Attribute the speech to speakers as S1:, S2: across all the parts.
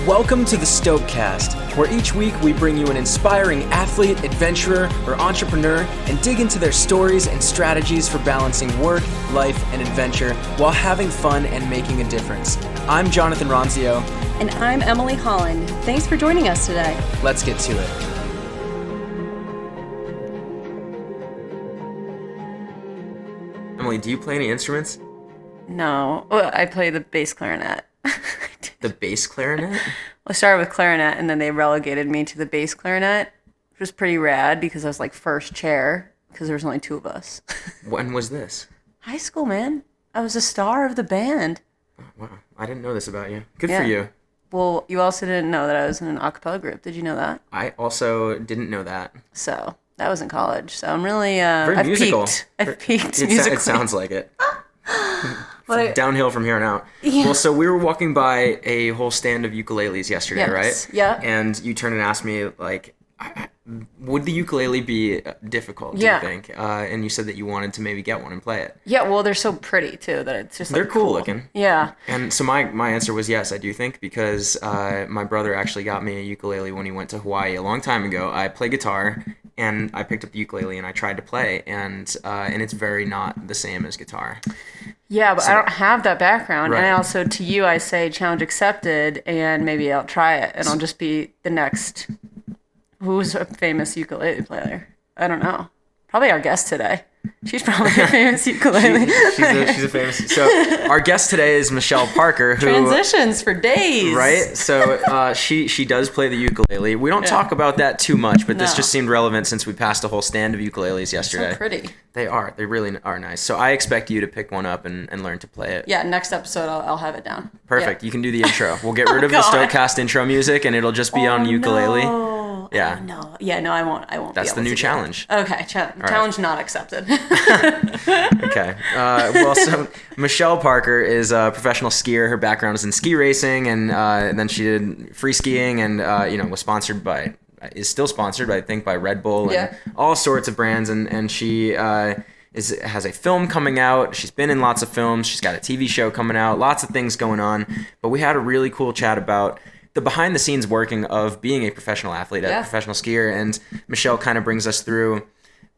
S1: Welcome to the Stokecast, where each week we bring you an inspiring athlete, adventurer, or entrepreneur and dig into their stories and strategies for balancing work, life, and adventure while having fun and making a difference. I'm Jonathan Ronzio.
S2: And I'm Emily Holland. Thanks for joining us today.
S1: Let's get to it. Emily, do you play any instruments?
S2: No. Well, I play the bass clarinet.
S1: The bass clarinet?
S2: Well, I started with clarinet, and then they relegated me to the bass clarinet, which was pretty rad because I was like first chair because there was only two of us.
S1: When was this?
S2: High school, man. I was a star of the band.
S1: Oh, wow, I didn't know this about you. Good for you.
S2: Well, you also didn't know that I was in an a cappella group. Did you know that?
S1: I also didn't know that.
S2: So that was in college. So I'm really
S1: very musical.
S2: I've peaked musically.
S1: It sounds like it. Downhill from here on out. Yeah. Well, so we were walking by a whole stand of ukuleles yesterday, right?
S2: Yeah.
S1: And you turned and asked me, like, would the ukulele be difficult, do you think? And you said that you wanted to maybe get one and play it.
S2: Yeah, well, they're so pretty, too, that it's just
S1: They're cool looking.
S2: Yeah.
S1: And so my answer was yes, I do think, because my brother actually got me a ukulele when he went to Hawaii a long time ago. I play guitar, and I picked up the ukulele, and I tried to play, and it's very not the same as guitar.
S2: Yeah, but I don't have that background.
S1: Right.
S2: And also, to you, I say challenge accepted, and maybe I'll try it, and I'll just be the next... Who's a famous ukulele player? I don't know. Probably our guest today. She's probably a famous ukulele.
S1: She's a famous... So our guest today is Michelle Parker, who...
S2: Transitions for days.
S1: Right? So she does play the ukulele. We don't talk about that too much, but this just seemed relevant since we passed a whole stand of ukuleles yesterday.
S2: So pretty.
S1: They are. They really are nice. So I expect you to pick one up and learn to play it.
S2: Yeah, next episode I'll have it down.
S1: Perfect.
S2: Yeah.
S1: You can do the intro. We'll get rid of the Stokecast intro music, and it'll just be on ukulele.
S2: No.
S1: Yeah.
S2: No. Yeah, no, I won't.
S1: That's the new challenge.
S2: Okay, challenge not accepted.
S1: Okay. Well, so Michelle Parker is a professional skier. Her background is in ski racing, and then she did free skiing, and was still sponsored, I think, by Red Bull and all sorts of brands, and she has a film coming out. She's been in lots of films. She's got a TV show coming out. Lots of things going on. But we had a really cool chat about the behind-the-scenes working of being a professional athlete, a professional skier, and Michelle kind of brings us through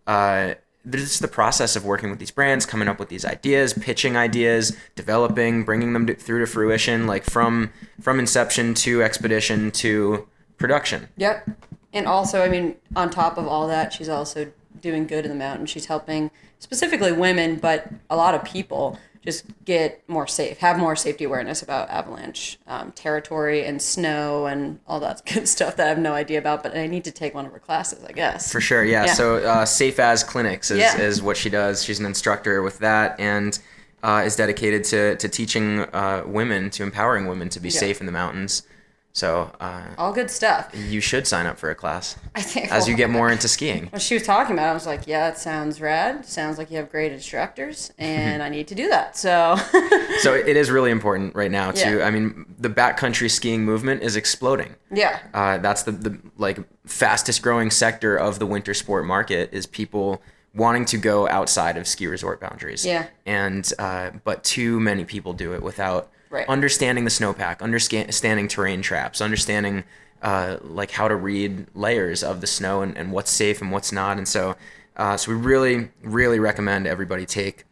S1: the process of working with these brands, coming up with these ideas, pitching ideas, developing, bringing them through to fruition, like from inception to expedition to production.
S2: Yep. And also, I mean, on top of all that, she's also doing good in the mountains. She's helping specifically women, but a lot of people just get more safe, have more safety awareness about avalanche territory and snow and all that good stuff that I have no idea about, but I need to take one of her classes, I guess.
S1: For sure, yeah. So Safe As Clinics is what she does. She's an instructor with that and is dedicated to teaching women, to empowering women to be safe in the mountains. So
S2: all good stuff.
S1: You should sign up for a class
S2: I think
S1: as you get more into skiing.
S2: When she was talking about it, I was like, yeah, it sounds rad. Sounds like you have great instructors, and I need to do that. So
S1: So it is really important right now I mean, the backcountry skiing movement is exploding.
S2: Yeah.
S1: That's the fastest growing sector of the winter sport market is people wanting to go outside of ski resort boundaries.
S2: Yeah.
S1: And but too many people do it without understanding the snowpack, understanding terrain traps, understanding how to read layers of the snow and what's safe and what's not. And so we really, really recommend everybody take,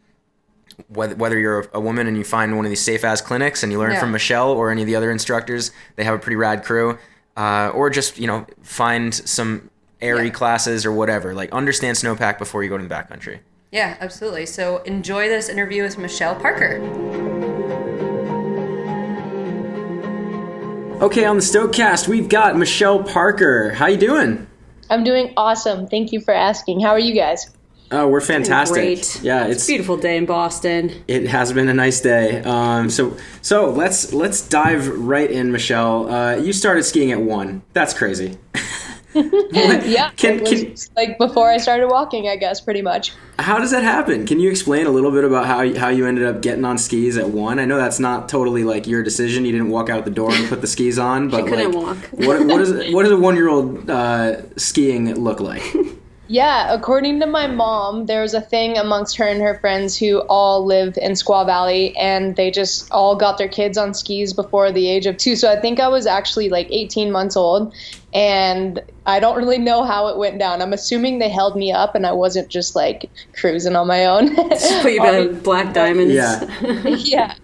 S1: whether you're a woman and you find one of these Safe As clinics and you learn from Michelle or any of the other instructors, they have a pretty rad crew, or just, find some airy classes or whatever, understand snowpack before you go to the backcountry. Yeah,
S2: absolutely. So enjoy this interview with Michelle Parker.
S1: Okay, on the Stokecast, we've got Michelle Parker. How you doing?
S3: I'm doing awesome. Thank you for asking. How are you guys?
S1: Oh, we're fantastic.
S2: Great.
S1: Yeah,
S2: it's a beautiful day in Boston.
S1: It has been a nice day. So let's dive right in, Michelle. You started skiing at 1. That's crazy.
S3: Yeah, it was like before I started walking, I guess, pretty much.
S1: How does that happen? Can you explain a little bit about how you ended up getting on skis at 1? I know that's not totally your decision. You didn't walk out the door and put the skis on, but
S2: she couldn't walk.
S1: what does a 1-year-old skiing look like?
S3: Yeah, according to my mom, there was a thing amongst her and her friends who all lived in Squaw Valley, and they just all got their kids on skis before the age of 2. So I think I was actually like 18 months old, and I don't really know how it went down. I'm assuming they held me up and I wasn't just like cruising on my own.
S2: Put you in black diamonds.
S1: Yeah.
S3: Yeah.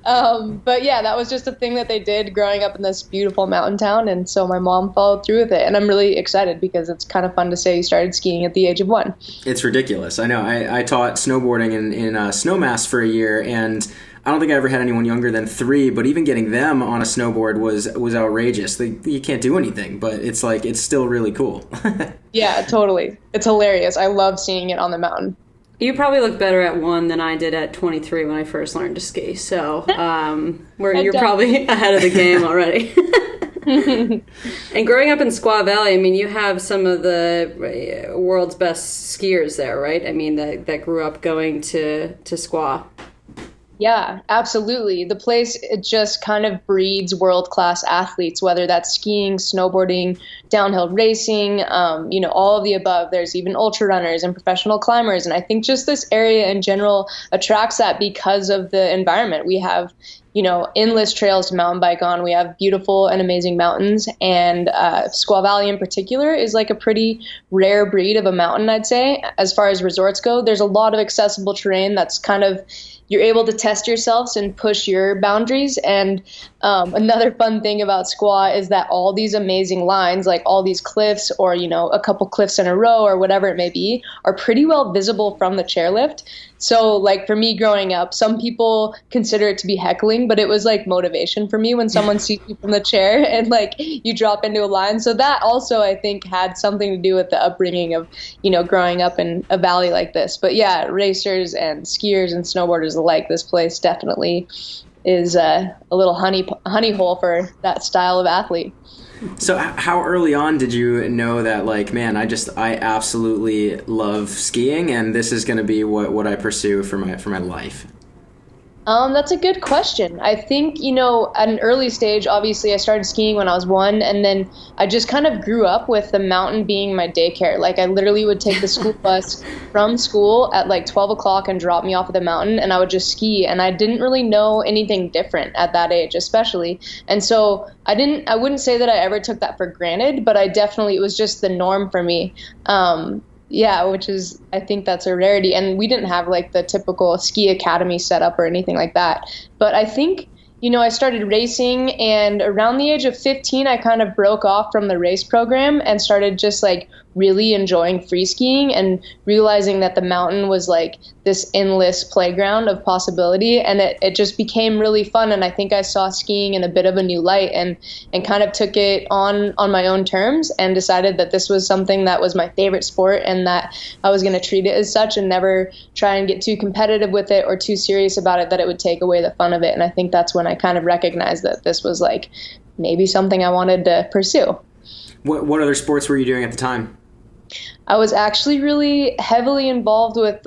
S3: But yeah, that was just a thing that they did growing up in this beautiful mountain town. And so my mom followed through with it. And I'm really excited because it's kind of fun to say you started skiing at the age of 1.
S1: It's ridiculous. I know. I taught snowboarding in Snowmass for a year, and I don't think I ever had anyone younger than 3, but even getting them on a snowboard was outrageous. You can't do anything, but it's like, it's still really cool.
S3: Yeah, totally. It's hilarious. I love seeing it on the mountain.
S2: You probably look better at 1 than I did at 23 when I first learned to ski. So you're probably ahead of the game already. And growing up in Squaw Valley, I mean, you have some of the world's best skiers there, right? I mean, that grew up going to Squaw.
S3: Yeah, absolutely. The place, it just kind of breeds world-class athletes, whether that's skiing, snowboarding, downhill racing, all of the above. There's even ultra runners and professional climbers. And I think just this area in general attracts that because of the environment. We have, endless trails to mountain bike on. We have beautiful and amazing mountains. And Squaw Valley in particular is like a pretty rare breed of a mountain, I'd say. As far as resorts go, there's a lot of accessible terrain that's kind of, you're able to test yourselves and push your boundaries. And another fun thing about Squaw is that all these amazing lines, like all these cliffs or, a couple cliffs in a row or whatever it may be, are pretty well visible from the chairlift. So like for me growing up, some people consider it to be heckling, but it was like motivation for me when someone sees you from the chair and like you drop into a line. So that also I think had something to do with the upbringing of, growing up in a valley like this. But yeah, racers and skiers and snowboarders alike, this place definitely is a little honey hole for that style of athlete.
S1: So how early on did you know that, like, man, I absolutely love skiing, and this is going to be what I pursue for my life?
S3: That's a good question. I think, at an early stage, obviously I started skiing when I was 1, and then I just kind of grew up with the mountain being my daycare. Like I literally would take the school bus from school at like 12 o'clock and drop me off at the mountain, and I would just ski. And I didn't really know anything different at that age, especially. And so I wouldn't say that I ever took that for granted, but it was just the norm for me. Yeah, which is, I think that's a rarity. And we didn't have like the typical ski academy set up or anything like that. But I think, I started racing, and around the age of 15, I kind of broke off from the race program and started just like really enjoying free skiing and realizing that the mountain was like this endless playground of possibility, and it just became really fun. And I think I saw skiing in a bit of a new light and kind of took it on my own terms and decided that this was something that was my favorite sport and that I was going to treat it as such and never try and get too competitive with it or too serious about it that it would take away the fun of it. And I think that's when I kind of recognized that this was like maybe something I wanted to pursue.
S1: What other sports were you doing at the time?
S3: I was actually really heavily involved with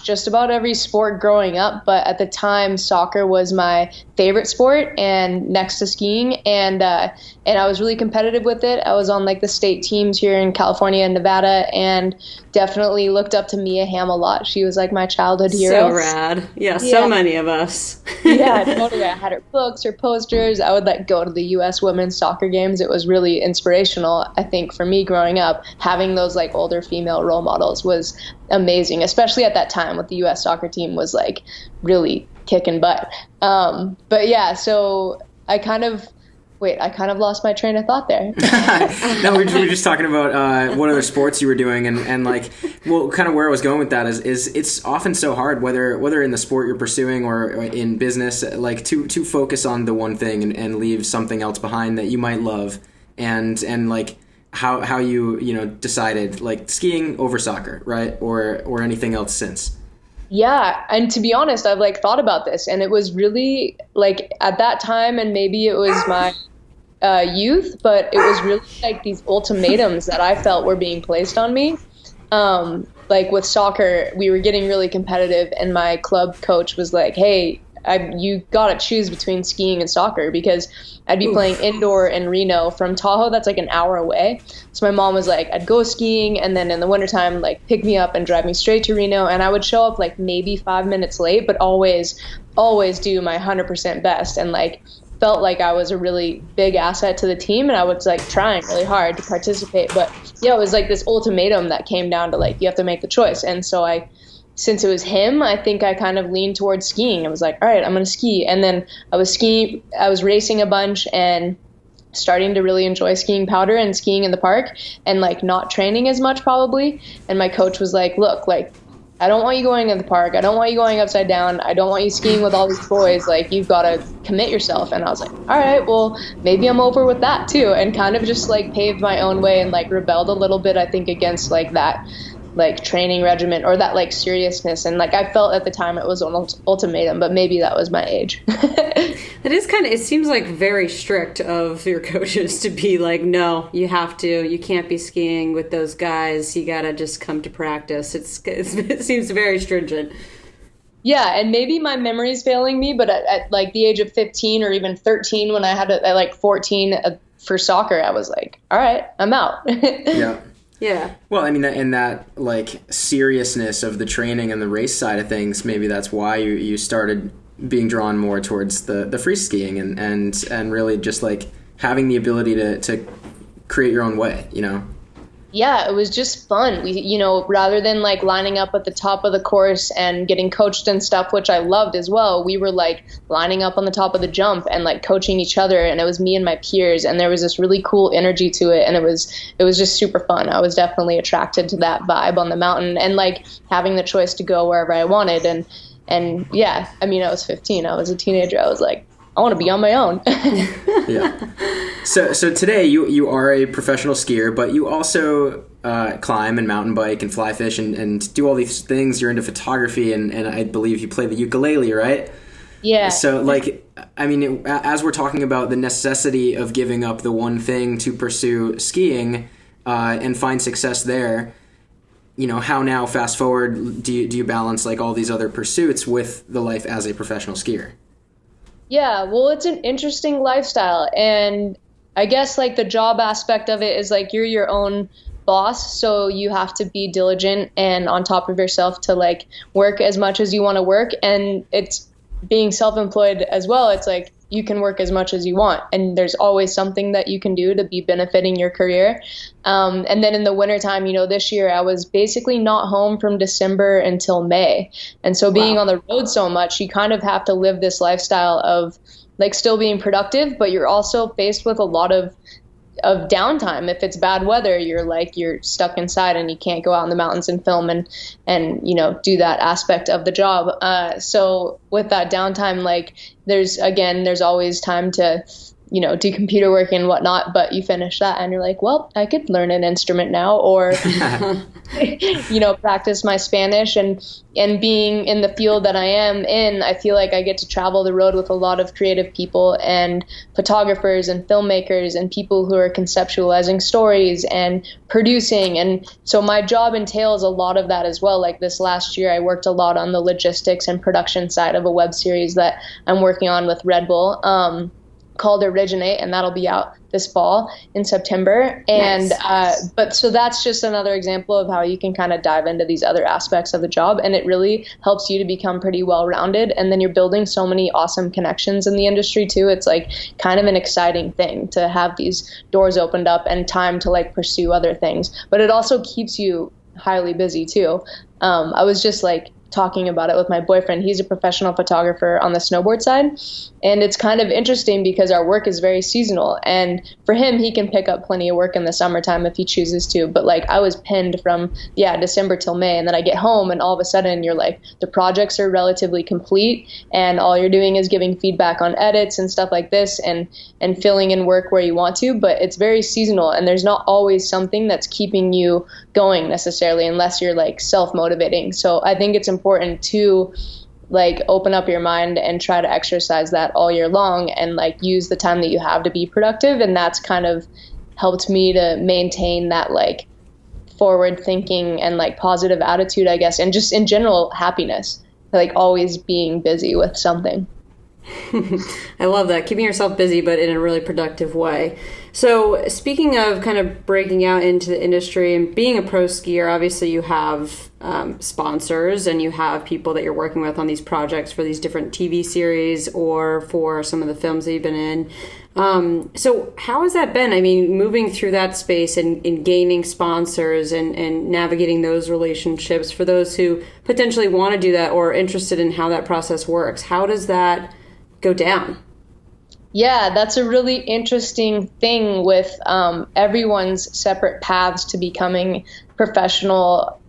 S3: just about every sport growing up. But at the time, soccer was my favorite sport and next to skiing. And I was really competitive with it. I was on like the state teams here in California and Nevada, and definitely looked up to Mia Hamm a lot. She was like my childhood hero.
S2: So rad. Yeah, so many of us.
S3: Yeah, totally. I had her books, her posters. I would go to the U.S. women's soccer games. It was really inspirational, I think, for me growing up. Having those like older female role models was amazing, especially at that time with the U.S. soccer team was like really kicking butt. But yeah, so I kind of lost my train of thought there.
S1: No, we were just talking about what other sports you were doing, and kind of where I was going with that is it's often so hard, whether in the sport you're pursuing or in business, like to focus on the one thing and leave something else behind that you might love, and like how you decided like skiing over soccer, right, or anything else since.
S3: Yeah, and to be honest, I've thought about this, and it was really at that time, and maybe it was my youth, but it was really these ultimatums that I felt were being placed on me. With soccer, we were getting really competitive, and my club coach was like, "Hey, you gotta choose between skiing and soccer, because I'd be playing indoor in Reno from Tahoe. That's like an hour away. So my mom was like, I'd go skiing, and then in the wintertime, like pick me up and drive me straight to Reno. And I would show up like maybe 5 minutes late, but always do my 100% best, and like felt like I was a really big asset to the team, and I was like trying really hard to participate. But yeah, it was like this ultimatum that came down to like, you have to make the choice. And so since it was him, I think I kind of leaned towards skiing. I was like, all right, I'm going to ski. And then I was racing a bunch and starting to really enjoy skiing powder and skiing in the park, and like not training as much probably. And my coach was like, look, like, I don't want you going in the park. I don't want you going upside down. I don't want you skiing with all these boys. Like, you've got to commit yourself. And I was like, all right, well, maybe I'm over with that too. And kind of just like paved my own way and like rebelled a little bit, I think, against like that like training regimen or that like seriousness. And like I felt at the time it was an ultimatum, but maybe that was my age.
S4: That is kind of, it seems like very strict of your coaches to be like, no, you can't be skiing with those guys. You got to just come to practice. It seems very stringent.
S3: Yeah, and maybe my memory's failing me, but at like the age of 15 or even 13, when I had at like 14 for soccer, I was like, all right, I'm out.
S1: Yeah.
S4: Yeah.
S1: Well, I mean, and that like seriousness of the training and the race side of things, maybe that's why you started being drawn more towards the free skiing and really just like having the ability to create your own way, you know?
S3: Yeah, it was just fun. We, you know, rather than like lining up at the top of the course and getting coached and stuff, which I loved as well, we were like lining up on the top of the jump and like coaching each other. And it was me and my peers, and there was this really cool energy to it. And it was just super fun. I was definitely attracted to that vibe on the mountain and like having the choice to go wherever I wanted. And yeah, I mean, I was 15. I was a teenager. I was like, I want to be on my own.
S1: Yeah. So today you are a professional skier, but you also climb and mountain bike and fly fish and do all these things. You're into photography and I believe you play the ukulele, right?
S3: Yeah.
S1: So like, I mean, as we're talking about the necessity of giving up the one thing to pursue skiing and find success there, you know, how now, fast forward, do you balance like all these other pursuits with the life as a professional skier?
S3: Yeah, well, it's an interesting lifestyle. And I guess like the job aspect of it is like you're your own boss. So you have to be diligent and on top of yourself to like work as much as you want to work. And it's being self-employed as well. It's like you can work as much as you want. And there's always something that you can do to be benefiting your career. And then in the wintertime, you know, this year I was basically not home from December until May. And so being on the road so much, you kind of have to live this lifestyle of like still being productive, but you're also faced with a lot of downtime. If it's bad weather, you're stuck inside and you can't go out in the mountains and film and you know, do that aspect of the job. So with that downtime, like there's always time to, you know, do computer work and whatnot, but you finish that and you're like, well, I could learn an instrument now, or, you know, practice my Spanish. And being in the field that I am in, I feel like I get to travel the road with a lot of creative people and photographers and filmmakers and people who are conceptualizing stories and producing. And so my job entails a lot of that as well. Like this last year, I worked a lot on the logistics and production side of a web series that I'm working on with Red Bull. Called Originate, and that'll be out this fall in September. And nice. But so that's just another example of how you can kind of dive into these other aspects of the job, and it really helps you to become pretty well-rounded. And then you're building so many awesome connections in the industry too. It's like kind of an exciting thing to have these doors opened up and time to like pursue other things, but it also keeps you highly busy too. I was just like talking about it with my boyfriend. He's a professional photographer on the snowboard side. And it's kind of interesting because our work is very seasonal. And for him, he can pick up plenty of work in the summertime if he chooses to. But like I was pinned from, December till May. And then I get home and all of a sudden you're like, the projects are relatively complete and all you're doing is giving feedback on edits and stuff like this and filling in work where you want to. But it's very seasonal and there's not always something that's keeping you going necessarily unless you're like self-motivating. So I think it's important to like open up your mind and try to exercise that all year long and like use the time that you have to be productive. And that's kind of helped me to maintain that like forward thinking and like positive attitude, I guess, and just in general happiness, like always being busy with something.
S4: I love that. Keeping yourself busy, but in a really productive way. So speaking of kind of breaking out into the industry and being a pro skier, obviously you have sponsors and you have people that you're working with on these projects for these different TV series or for some of the films that you've been in. So how has that been? I mean, moving through that space and gaining sponsors and navigating those relationships for those who potentially want to do that or are interested in how that process works. How does that go down?
S3: Yeah, that's a really interesting thing with everyone's separate paths to becoming professional,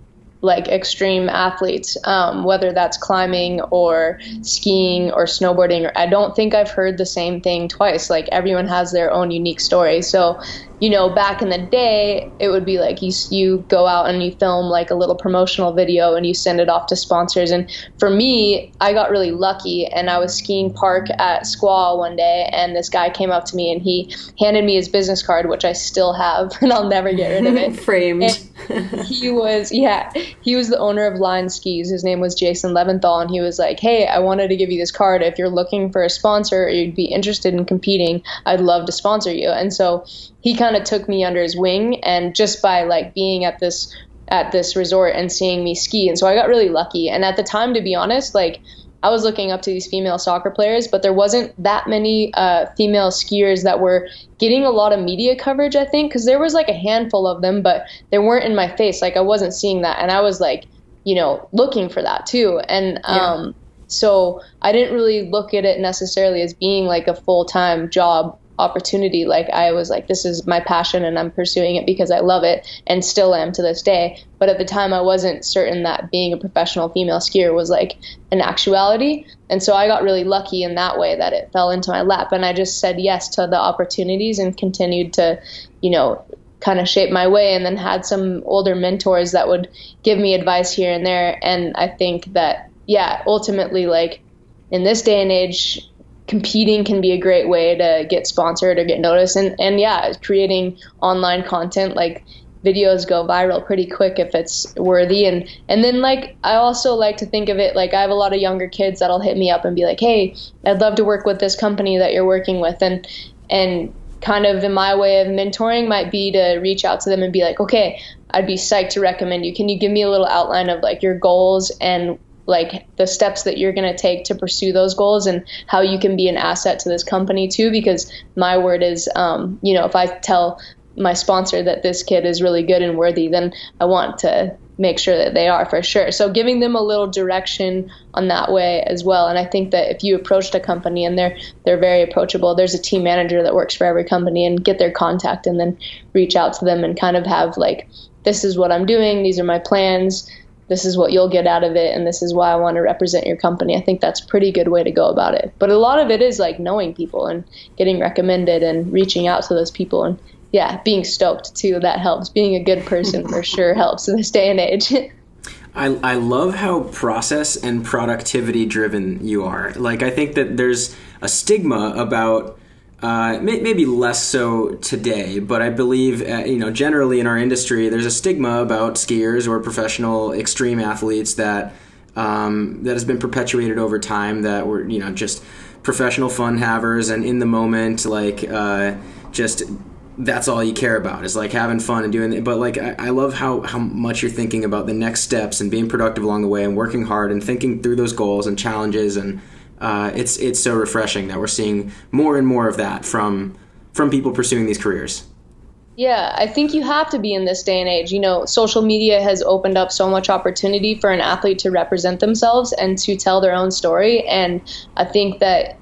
S3: like extreme athletes, whether that's climbing or skiing or snowboarding. I don't think I've heard the same thing twice. Like everyone has their own unique story. So, you know, back in the day, it would be like you go out and you film like a little promotional video and you send it off to sponsors. And for me, I got really lucky and I was skiing park at Squaw one day and this guy came up to me and he handed me his business card, which I still have and I'll never get rid of it.
S4: Framed.
S3: He was the owner of Line Skis. His name was Jason Leventhal, and he was like, hey, I wanted to give you this card. If you're looking for a sponsor or you'd be interested in competing, I'd love to sponsor you. And so he kind of took me under his wing, and just by like being at this resort and seeing me ski. And so I got really lucky. And at the time, to be honest, like I was looking up to these female soccer players, but there wasn't that many female skiers that were getting a lot of media coverage, I think, because there was like a handful of them, but they weren't in my face. Like I wasn't seeing that. And I was like, you know, looking for that too. And so I didn't really look at it necessarily as being like a full-time job opportunity. Like I was like, this is my passion and I'm pursuing it because I love it and still am to this day. But at the time I wasn't certain that being a professional female skier was like an actuality. And so I got really lucky in that way that it fell into my lap, and I just said yes to the opportunities and continued to, you know, kind of shape my way, and then had some older mentors that would give me advice here and there. And I think that, yeah, ultimately, like in this day and age, competing can be a great way to get sponsored or get noticed. And yeah, creating online content, like videos go viral pretty quick if it's worthy. And then like, I also like to think of it like I have a lot of younger kids that'll hit me up and be like, hey, I'd love to work with this company that you're working with. And kind of in my way of mentoring might be to reach out to them and be like, okay, I'd be psyched to recommend you. Can you give me a little outline of like your goals and like the steps that you're going to take to pursue those goals and how you can be an asset to this company too? Because my word is, you know, if I tell my sponsor that this kid is really good and worthy, then I want to make sure that they are for sure. So giving them a little direction on that way as well. And I think that if you approached a company and they're very approachable, there's a team manager that works for every company, and get their contact and then reach out to them and kind of have like, this is what I'm doing, these are my plans, this is what you'll get out of it, and this is why I want to represent your company. I think that's a pretty good way to go about it. But a lot of it is like knowing people and getting recommended and reaching out to those people, and yeah, being stoked too. That helps. Being a good person for sure helps in this day and age.
S1: I love how process and productivity driven you are. Like, I think that there's a stigma about maybe less so today, but I believe, you know, generally in our industry, there's a stigma about skiers or professional extreme athletes that has been perpetuated over time, that we're, you know, just professional fun havers and in the moment, like just that's all you care about is like having fun and doing it. But like I love how much you're thinking about the next steps and being productive along the way and working hard and thinking through those goals and challenges, and it's so refreshing that we're seeing more and more of that from people pursuing these careers.
S3: Yeah, I think you have to be in this day and age. You know, social media has opened up so much opportunity for an athlete to represent themselves and to tell their own story. And I think that,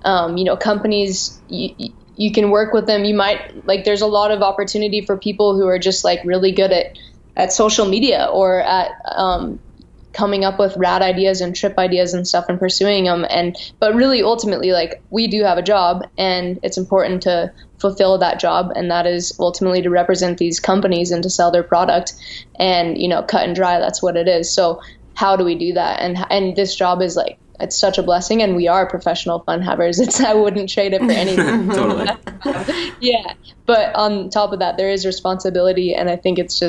S3: you know, companies, you can work with them. You might, like, there's a lot of opportunity for people who are just like really good at social media or at coming up with rad ideas and trip ideas and stuff and pursuing them. But really ultimately, like, we do have a job, and it's important to fulfill that job. And that is ultimately to represent these companies and to sell their product, and, you know, cut and dry, that's what it is. So how do we do that? And this job is like, it's such a blessing, and we are professional fun havers. I wouldn't trade it for anything.
S1: Totally.
S3: Yeah. But on top of that, there is responsibility, and I think it's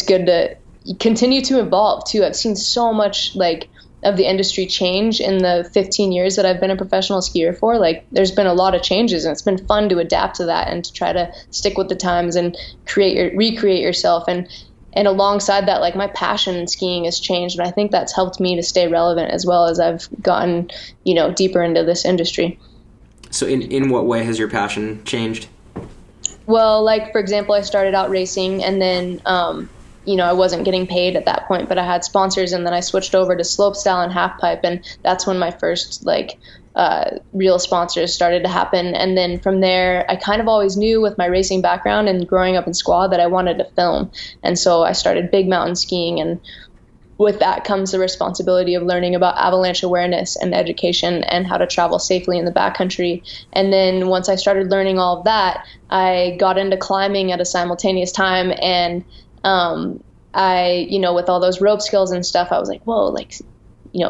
S3: good to continue to evolve too. I've seen so much like of the industry change in the 15 years that I've been a professional skier for. Like, there's been a lot of changes, and it's been fun to adapt to that and to try to stick with the times and recreate yourself. And alongside that, like, my passion in skiing has changed, and I think that's helped me to stay relevant as well as I've gotten, deeper into this industry.
S1: So in what way has your passion changed?
S3: Well, like, for example, I started out racing, and then, I wasn't getting paid at that point, but I had sponsors, and then I switched over to slopestyle and halfpipe, and that's when my first, real sponsors started to happen. And then from there, I kind of always knew with my racing background and growing up in Squaw that I wanted to film. And so I started big mountain skiing, and with that comes the responsibility of learning about avalanche awareness and education and how to travel safely in the backcountry. And then once I started learning all of that, I got into climbing at a simultaneous time. And I, with all those rope skills and stuff, I was like, whoa,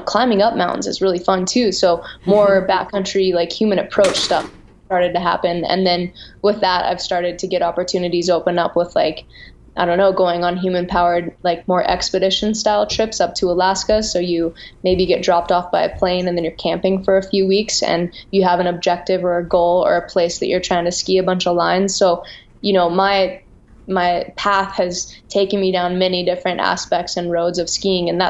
S3: climbing up mountains is really fun too. So more backcountry, human approach stuff started to happen. And then with that, I've started to get opportunities open up with going on human powered, more expedition style trips up to Alaska. So you maybe get dropped off by a plane and then you're camping for a few weeks and you have an objective or a goal or a place that you're trying to ski a bunch of lines. So, my path has taken me down many different aspects and roads of skiing, and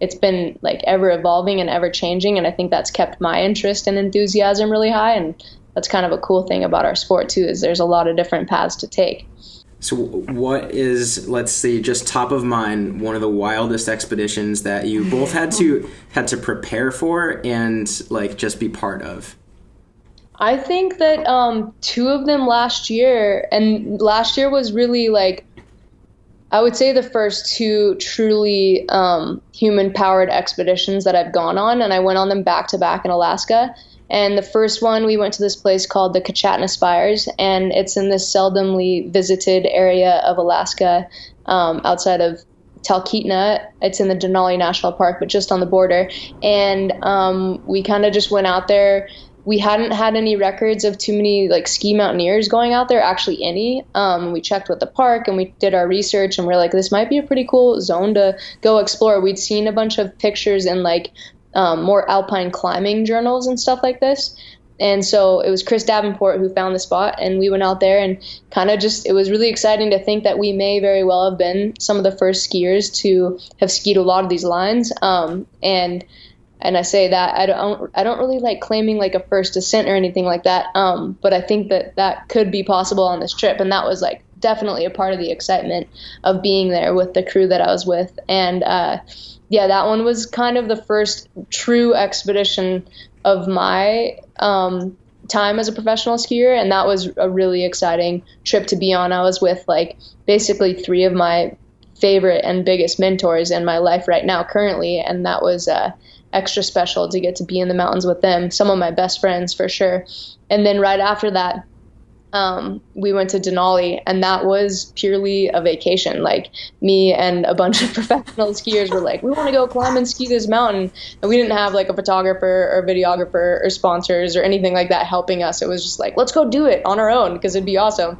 S3: it's been ever evolving and ever changing. And I think that's kept my interest and enthusiasm really high. And that's kind of a cool thing about our sport too, is there's a lot of different paths to take.
S1: So what is, let's see, just top of mind, one of the wildest expeditions that you both had to prepare for and just be part of?
S3: I think that two of them last year, and last year was really I would say the first two truly human-powered expeditions that I've gone on, and I went on them back-to-back in Alaska. And the first one, we went to this place called the Kachatna Spires, and it's in this seldomly visited area of Alaska outside of Talkeetna. It's in the Denali National Park, but just on the border. And we kind of just went out there. We hadn't had any records of too many ski mountaineers going out there, actually any. We checked with the park and we did our research, and we're like, this might be a pretty cool zone to go explore. We'd seen a bunch of pictures in more alpine climbing journals and stuff like this. And so it was Chris Davenport who found the spot, and we went out there and kind of it was really exciting to think that we may very well have been some of the first skiers to have skied a lot of these lines. And I say that I don't really like claiming a first ascent or anything like that. But I think that could be possible on this trip. And that was definitely a part of the excitement of being there with the crew that I was with. And that one was kind of the first true expedition of my time as a professional skier. And that was a really exciting trip to be on. I was with basically three of my favorite and biggest mentors in my life right now currently. And that was extra special to get to be in the mountains with them, some of my best friends for sure. And then right after that, we went to Denali, and that was purely a vacation. Me and a bunch of professional skiers were we want to go climb and ski this mountain. And we didn't have a photographer or videographer or sponsors or anything like that helping us. It was just let's go do it on our own because it'd be awesome.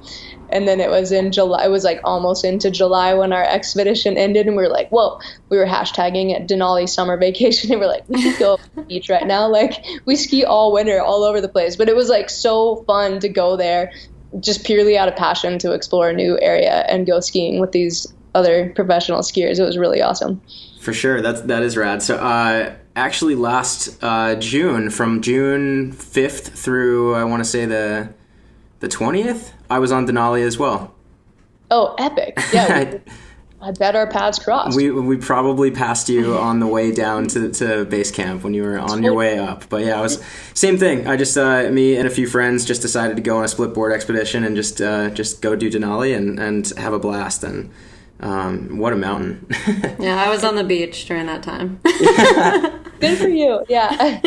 S3: And then it was in July, it was almost into July when our expedition ended, and we were whoa, we were hashtagging at Denali summer vacation, and we're we should go to the beach right now. We ski all winter all over the place, but it was so fun to go there just purely out of passion to explore a new area and go skiing with these other professional skiers. It was really awesome.
S1: For sure. That is rad. So actually last June, from June 5th through, I want to say the 20th, I was on Denali as well.
S3: Oh, epic. Yeah. I bet our paths crossed.
S1: We probably passed you on the way down to base camp when you were on your way up. But yeah, it was same thing. I just me and a few friends just decided to go on a split board expedition and just go do Denali and have a blast. And what a mountain.
S4: Yeah, I was on the beach during that time.
S3: Good for you. Yeah.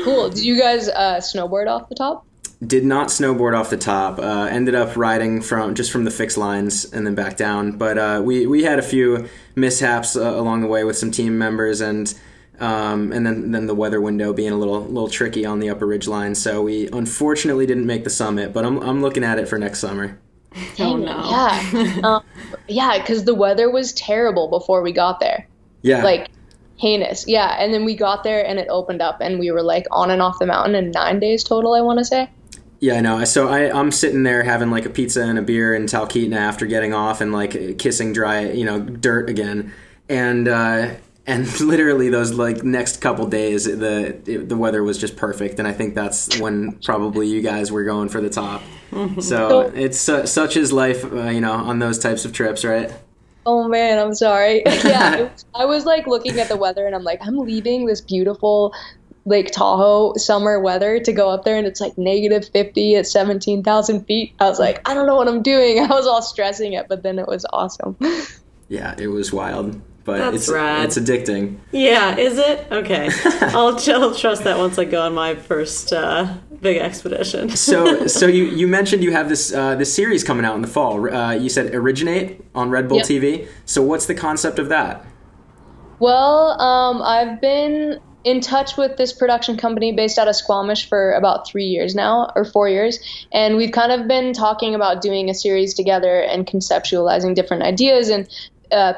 S3: Cool. Did you guys snowboard off the top?
S1: Did not snowboard off the top. Ended up riding from the fixed lines and then back down. But we had a few mishaps along the way with some team members, and then the weather window being a little tricky on the upper ridge line. So we unfortunately didn't make the summit. But I'm looking at it for next summer.
S4: Oh no!
S3: Yeah, yeah, because the weather was terrible before we got there.
S1: Yeah.
S3: heinous. Yeah. And then we got there and it opened up and we were like on and off the mountain in 9 days total, I want to say.
S1: Yeah, I know. So I'm sitting there having like a pizza and a beer in Talkeetna after getting off and like kissing dry, dirt again. And literally those like next couple days, the weather was just perfect. And I think that's when probably you guys were going for the top. So it's such is life, on those types of trips, right?
S3: Oh man, I'm sorry. Yeah, I was like looking at the weather and I'm like, I'm leaving this beautiful Lake Tahoe summer weather to go up there and it's like -50 at 17,000 feet. I was like, I don't know what I'm doing. I was all stressing it, but then it was awesome.
S1: Yeah, it was wild. But
S4: That's rad.
S1: It's addicting.
S4: Yeah, is it? Okay. I'll trust that once I go on my first big expedition.
S1: So you mentioned you have this series coming out in the fall. You said Originate on Red Bull
S3: Yep.
S1: TV. So what's the concept of that?
S3: Well, I've been in touch with this production company based out of Squamish for about 3 years now, or 4 years. And we've kind of been talking about doing a series together and conceptualizing different ideas and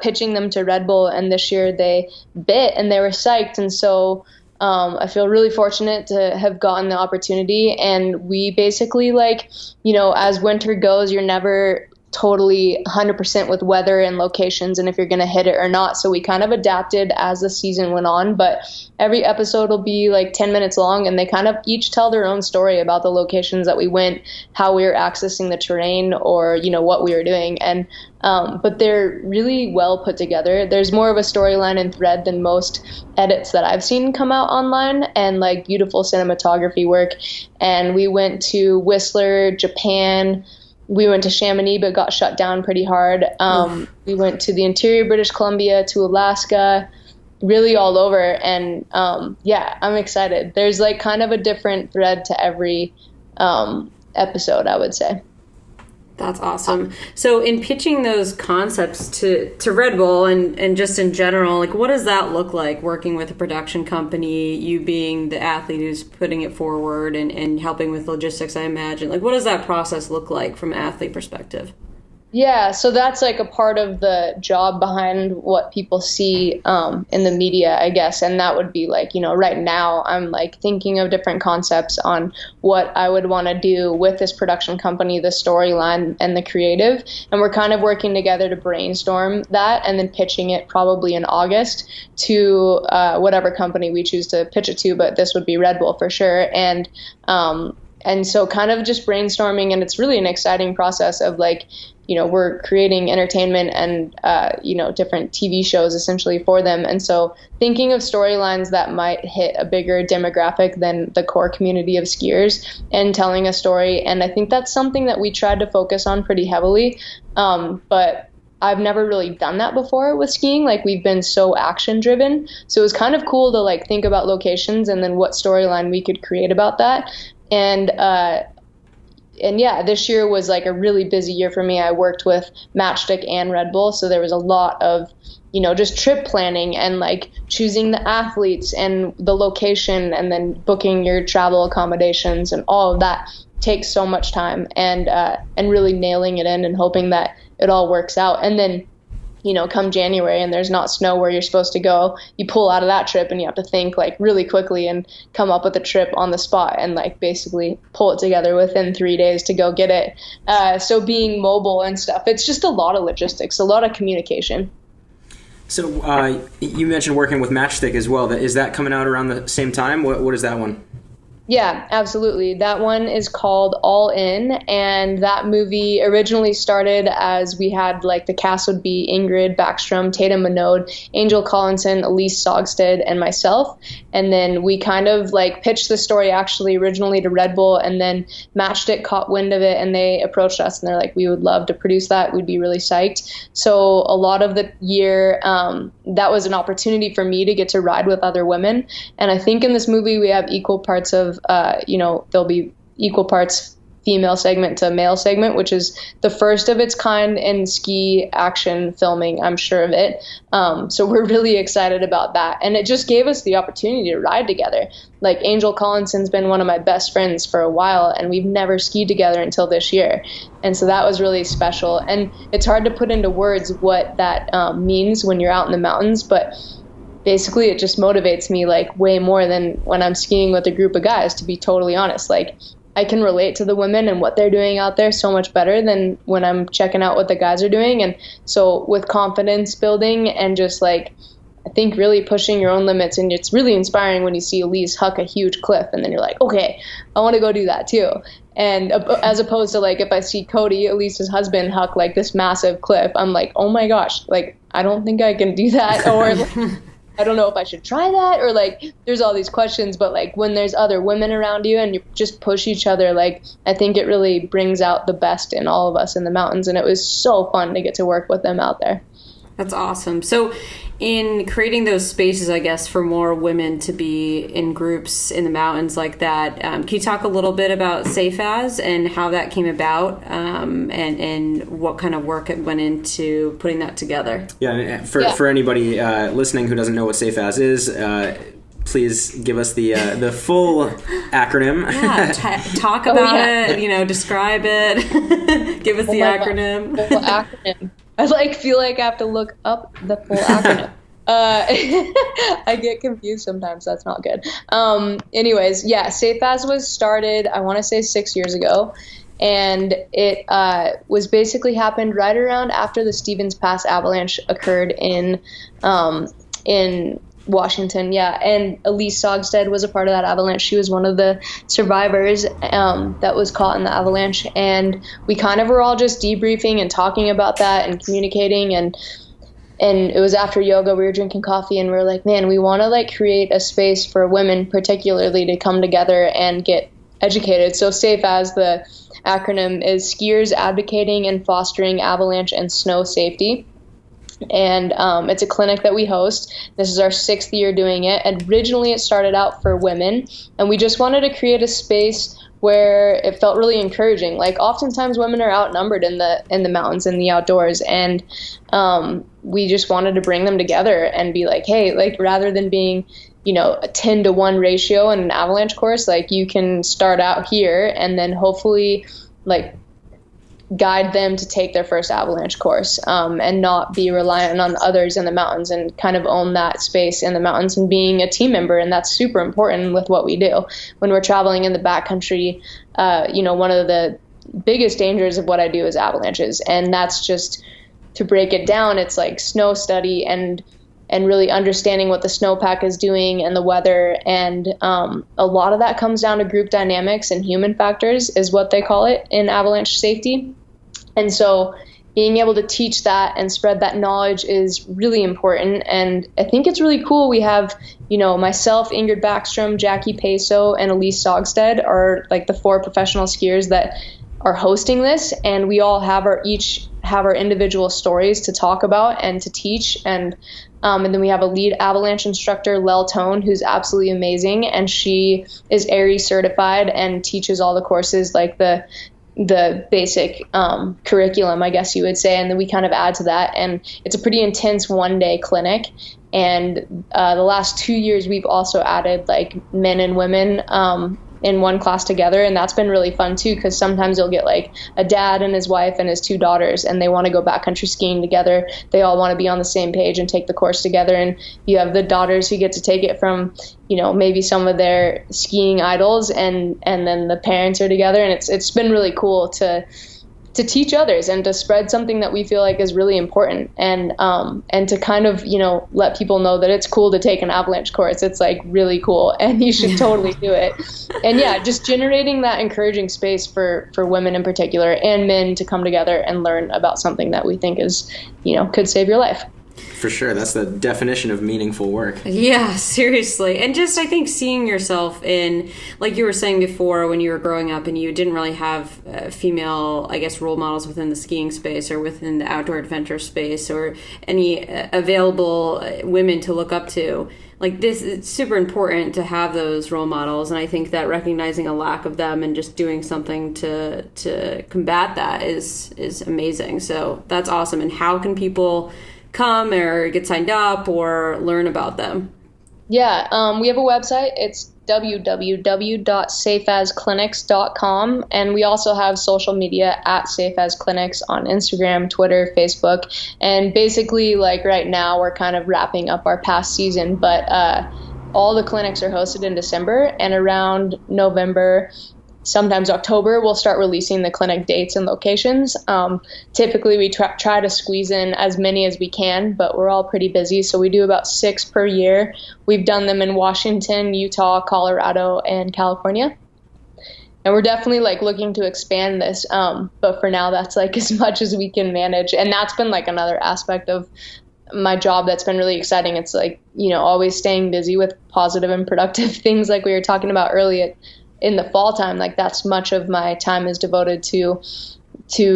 S3: pitching them to Red Bull. And this year they bit and they were psyched. And so I feel really fortunate to have gotten the opportunity. And we basically as winter goes, you're never totally 100% with weather and locations and if you're going to hit it or not. So we kind of adapted as the season went on, but every episode will be like 10 minutes long and they kind of each tell their own story about the locations that we went, how we were accessing the terrain or, what we were doing. And, but they're really well put together. There's more of a storyline and thread than most edits that I've seen come out online and like beautiful cinematography work. And we went to Whistler, Japan. We went to Chamonix, but got shut down pretty hard. We went to the interior British Columbia, to Alaska, really all over. And I'm excited. There's like kind of a different thread to every episode, I would say.
S4: That's awesome. So in pitching those concepts to Red Bull and just in general, like what does that look like working with a production company, you being the athlete who's putting it forward and helping with logistics, I imagine? Like what does that process look like from an athlete perspective?
S3: Yeah, so that's like a part of the job behind what people see in the media, I guess. And that would be like, right now I'm like thinking of different concepts on what I would want to do with this production company, the storyline and the creative. And we're kind of working together to brainstorm that and then pitching it probably in August to whatever company we choose to pitch it to. But this would be Red Bull for sure. And so kind of just brainstorming, and it's really an exciting process of like, we're creating entertainment and, different TV shows essentially for them. And so thinking of storylines that might hit a bigger demographic than the core community of skiers and telling a story. And I think that's something that we tried to focus on pretty heavily. But I've never really done that before with skiing. Like we've been so action driven. So it was kind of cool to like think about locations and then what storyline we could create about that. And yeah, this year was like a really busy year for me. I worked with Matchstick and Red Bull, so there was a lot of, just trip planning and like choosing the athletes and the location and then booking your travel accommodations and all of that takes so much time and really nailing it in and hoping that it all works out. And then come January and there's not snow where you're supposed to go, you pull out of that trip and you have to think like really quickly and come up with a trip on the spot and like basically pull it together within 3 days to go get it. So being mobile and stuff, it's just a lot of logistics, a lot of communication.
S1: So you mentioned working with Matchstick as well. Is that coming out around the same time? What is that one?
S3: Yeah, absolutely. That one is called All In, and that movie originally started as we had like the cast would be Ingrid Backstrom, Tatum Minode, Angel Collinson, Elise Sogsted, and myself. And then we kind of like pitched the story actually originally to Red Bull, and then Matchstick caught wind of it and they approached us and they're like, we would love to produce that. We'd be really psyched. So a lot of the year, that was an opportunity for me to get to ride with other women. And I think in this movie we have equal parts of there'll be equal parts female segment to male segment, which is the first of its kind in ski action filming, I'm sure of it. So we're really excited about that. And it just gave us the opportunity to ride together. Like Angel Collinson's been one of my best friends for a while, and we've never skied together until this year. And so that was really special. And it's hard to put into words what that means when you're out in the mountains, but basically it just motivates me like way more than when I'm skiing with a group of guys, to be totally honest. Like I can relate to the women and what they're doing out there so much better than when I'm checking out what the guys are doing. And so with confidence building and just like, I think really pushing your own limits, and it's really inspiring when you see Elise huck a huge cliff and then you're like, okay, I want to go do that too. And as opposed to like if I see Cody, Elise's husband, huck like this massive cliff, I'm like, oh my gosh, like I don't think I can do that, or like, I don't know if I should try that, or like there's all these questions. But like when there's other women around you and you just push each other, like I think it really brings out the best in all of us in the mountains. And it was so fun to get to work with them out there.
S4: That's awesome. So in creating those spaces, I guess, for more women to be in groups in the mountains like that, can you talk a little bit about Safe As and how that came about, and what kind of work it went into putting that together?
S1: Yeah, for anybody listening who doesn't know what Safe As is, please give us the full acronym.
S4: Yeah, talk about it. Describe it. Give us the acronym.
S3: Full acronym. I feel like I have to look up the full acronym. I get confused sometimes. That's not good. Anyways, yeah, Safe As was started, I want to say 6 years ago. And it was basically happened right around after the Stevens Pass avalanche occurred in Washington, yeah. And Elise Sogstead was a part of that avalanche. She was one of the survivors that was caught in the avalanche. And we kind of were all just debriefing and talking about that and communicating. And it was after yoga, we were drinking coffee, and we were like, man, we want to like create a space for women particularly to come together and get educated. So Safe As, the acronym, is Skiers Advocating and Fostering Avalanche and Snow Safety. And it's a clinic that we host. This is our 6th year doing it. And originally it started out for women, and we just wanted to create a space where it felt really encouraging. Like oftentimes women are outnumbered in the mountains and the outdoors, and we just wanted to bring them together and be like, hey, like rather than being a 10-to-1 ratio in an avalanche course, like you can start out here and then hopefully like guide them to take their first avalanche course, and not be reliant on others in the mountains, and kind of own that space in the mountains and being a team member. And that's super important with what we do when we're traveling in the backcountry. One of the biggest dangers of what I do is avalanches, and that's just, to break it down, it's like snow study and really understanding what the snowpack is doing and the weather. And a lot of that comes down to group dynamics and human factors is what they call it in avalanche safety. And so being able to teach that and spread that knowledge is really important. And I think it's really cool. We have, myself, Ingrid Backstrom, Jackie Peso, and Elise Sogstead are like the 4 professional skiers that are hosting this. And we all have each have our individual stories to talk about and to teach. And then we have a lead avalanche instructor, Lel Tone, who's absolutely amazing. And she is ARI certified and teaches all the courses, like the basic curriculum, I guess you would say. And then we kind of add to that. And it's a pretty intense 1-day clinic. And the last 2 years, we've also added like men and women in one class together. And that's been really fun too, because sometimes you'll get like a dad and his wife and his 2 daughters, and they want to go backcountry skiing together. They all want to be on the same page and take the course together. And you have the daughters who get to take it from, maybe some of their skiing idols, and then the parents are together. And it's been really cool to teach others and to spread something that we feel like is really important, and to kind of, let people know that it's cool to take an avalanche course. It's like really cool, and you should totally do it. And yeah, just generating that encouraging space for women in particular and men to come together and learn about something that we think is, could save your life.
S1: For sure. That's the definition of meaningful work.
S4: Yeah, seriously. And just, I think, seeing yourself in, like you were saying before, when you were growing up and you didn't really have female, I guess, role models within the skiing space or within the outdoor adventure space, or any available women to look up to. Like this, it's super important to have those role models. And I think that recognizing a lack of them and just doing something to combat that is amazing. So that's awesome. And how can people come or get signed up or learn about them?
S3: Yeah, we have a website. It's www.safeasclinics.com. And we also have social media at safeasclinics on Instagram, Twitter, Facebook. And basically, like right now, we're kind of wrapping up our past season, but all the clinics are hosted in December, and around November, sometimes October, we'll start releasing the clinic dates and locations. Typically, we try to squeeze in as many as we can, but we're all pretty busy, so we do about 6 per year. We've done them in Washington, Utah, Colorado, and California. And we're definitely like looking to expand this, but for now, that's like as much as we can manage. And that's been like another aspect of my job that's been really exciting. It's like, always staying busy with positive and productive things like we were talking about earlier. In the fall time, like that's much of my time is devoted to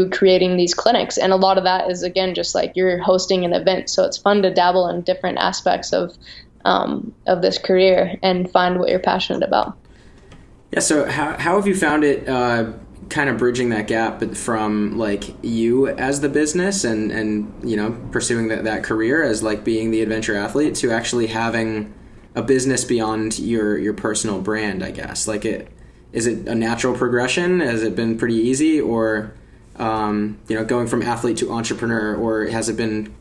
S3: creating these clinics. And a lot of that is, again, just like you're hosting an event. So it's fun to dabble in different aspects of this career and find what you're passionate about.
S1: Yeah. So how have you found it kind of bridging that gap from like you as the business and pursuing that career as like being the adventure athlete to actually having a business beyond your personal brand, I guess? Like is it a natural progression? Has it been pretty easy, or going from athlete to entrepreneur, or has it been,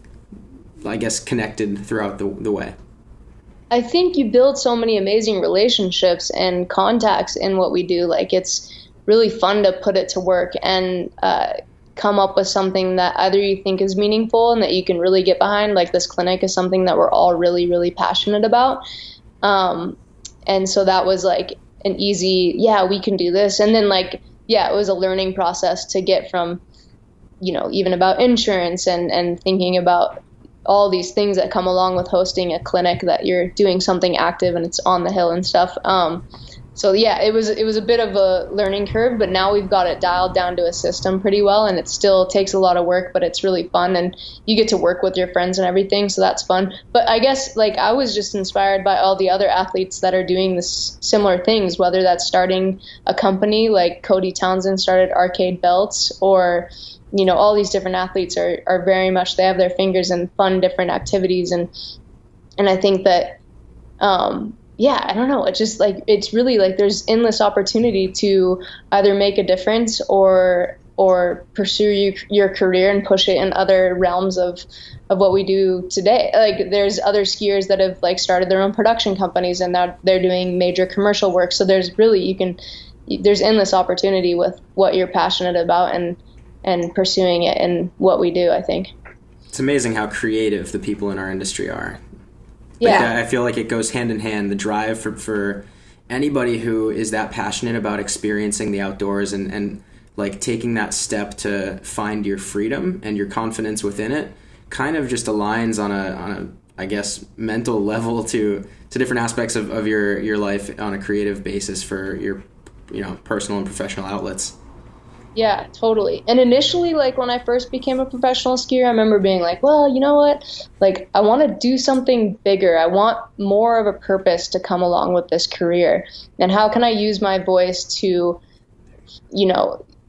S1: I guess, connected throughout the way?
S3: I think you build so many amazing relationships and contacts in what we do. Like it's really fun to put it to work and come up with something that either you think is meaningful and that you can really get behind. Like this clinic is something that we're all really, really passionate about. And so that was like an easy, we can do this. And then it was a learning process to get from, even about insurance and thinking about all these things that come along with hosting a clinic, that you're doing something active and it's on the hill and stuff. So it was a bit of a learning curve, but now we've got it dialed down to a system pretty well, and it still takes a lot of work, but it's really fun, and you get to work with your friends and everything, so that's fun. But I guess I was just inspired by all the other athletes that are doing this similar things, whether that's starting a company like Cody Townsend started Arcade Belts, or all these different athletes are very much, they have their fingers in fun different activities, and I think that I don't know. It's just it's really there's endless opportunity to either make a difference or pursue your career and push it in other realms of what we do today. There's other skiers that have started their own production companies, and now they're doing major commercial work. So there's really, there's endless opportunity with what you're passionate about and pursuing it in what we do, I think.
S1: It's amazing how creative the people in our industry are. I feel like it goes hand in hand. The drive for anybody who is that passionate about experiencing the outdoors and taking that step to find your freedom and your confidence within it kind of just aligns on a I guess mental level to different aspects of your life on a creative basis for your personal and professional outlets.
S3: Yeah, totally. And initially, when I first became a professional skier, I remember being well, you know what? I want to do something bigger. I want more of a purpose to come along with this career. And how can I use my voice to,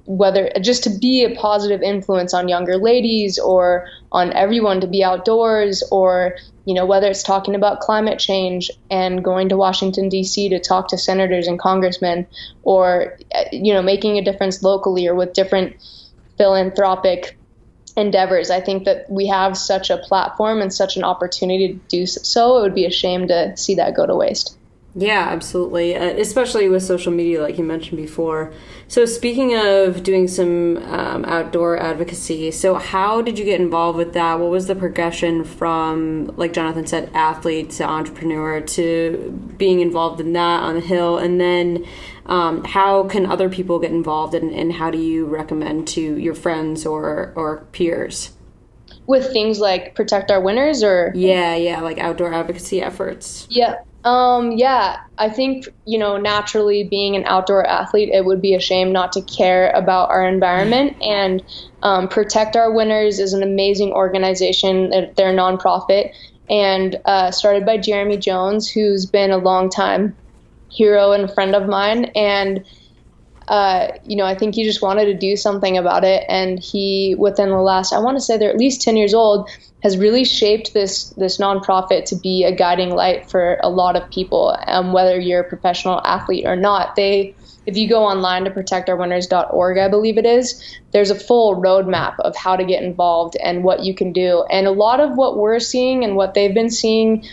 S3: whether just to be a positive influence on younger ladies or on everyone to be outdoors, or, whether it's talking about climate change and going to Washington, D.C. to talk to senators and congressmen, or, making a difference locally or with different philanthropic endeavors. I think that we have such a platform and such an opportunity to do so. It would be a shame to see that go to waste.
S4: Yeah, absolutely. Especially with social media, like you mentioned before. So speaking of doing some outdoor advocacy, so how did you get involved with that? What was the progression from, like Jonathan said, athlete to entrepreneur to being involved in that on the hill? And then how can other people get involved, and how do you recommend to your friends or peers?
S3: With things like Protect Our Winners, or?
S4: Yeah, like outdoor advocacy efforts.
S3: Yeah. I think, naturally being an outdoor athlete, it would be a shame not to care about our environment. And Protect Our Winners is an amazing organization. They're a nonprofit, and started by Jeremy Jones, who's been a longtime hero and friend of mine. And I think he just wanted to do something about it. And he, within the last, I want to say they're at least 10 years old, has really shaped this nonprofit to be a guiding light for a lot of people, whether you're a professional athlete or not. If you go online to protectourwinners.org, I believe it is, there's a full roadmap of how to get involved and what you can do. And a lot of what we're seeing and what they've been seeing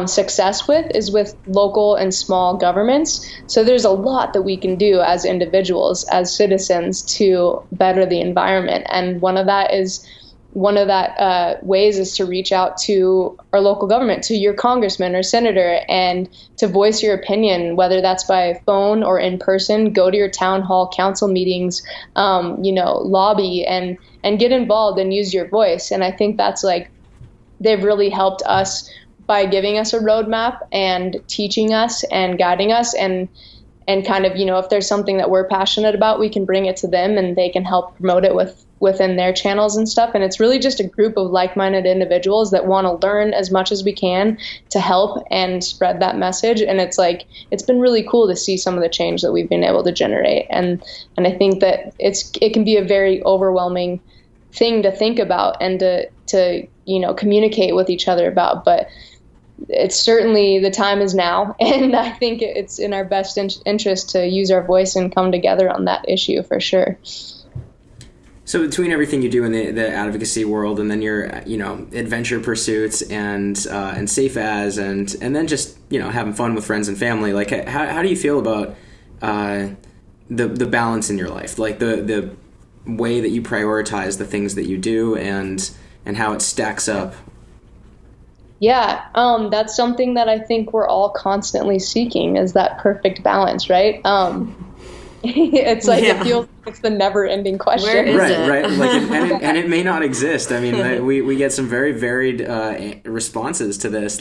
S3: success with is with local and small governments. So there's a lot that we can do as individuals, as citizens, to better the environment. And one of that ways is to reach out to our local government, to your congressman or senator, and to voice your opinion, whether that's by phone or in person. Go to your town hall council meetings, lobby and get involved and use your voice. And I think that's they've really helped us by giving us a roadmap and teaching us and guiding us, and kind of, if there's something that we're passionate about, we can bring it to them and they can help promote it within their channels and stuff. And it's really just a group of like-minded individuals that want to learn as much as we can to help and spread that message. And it's been really cool to see some of the change that we've been able to generate. And I think that it can be a very overwhelming thing to think about and to communicate with each other about. But it's certainly, the time is now, and I think it's in our best interest to use our voice and come together on that issue for sure.
S1: So between everything you do in the advocacy world, and then your adventure pursuits and safe as and then just having fun with friends and family, how do you feel about the balance in your life, the way that you prioritize the things that you do and how it stacks up?
S3: Yeah, that's something that I think we're all constantly seeking, is that perfect balance, right? It's it feels like it's the never-ending question.
S4: Where is it?
S1: Right. And it may not exist. I mean, we get some very varied responses to this.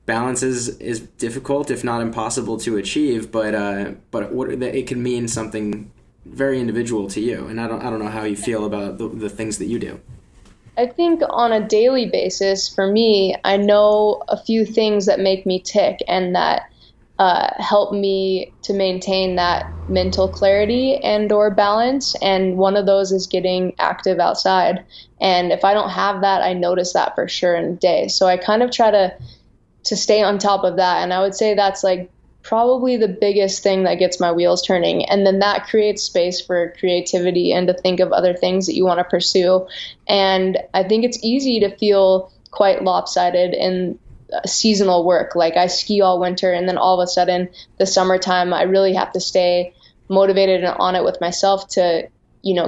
S1: Balance is difficult, if not impossible, to achieve. But it can mean something very individual to you. And I don't know how you feel about the things that you do.
S3: I think on a daily basis, for me, I know a few things that make me tick and that help me to maintain that mental clarity and or balance. And one of those is getting active outside. And if I don't have that, I notice that for sure in a day. So I kind of try to stay on top of that. And I would say that's probably the biggest thing that gets my wheels turning. And then that creates space for creativity and to think of other things that you want to pursue. And I think it's easy to feel quite lopsided in seasonal work. I ski all winter, and then all of a sudden the summertime, I really have to stay motivated and on it with myself to,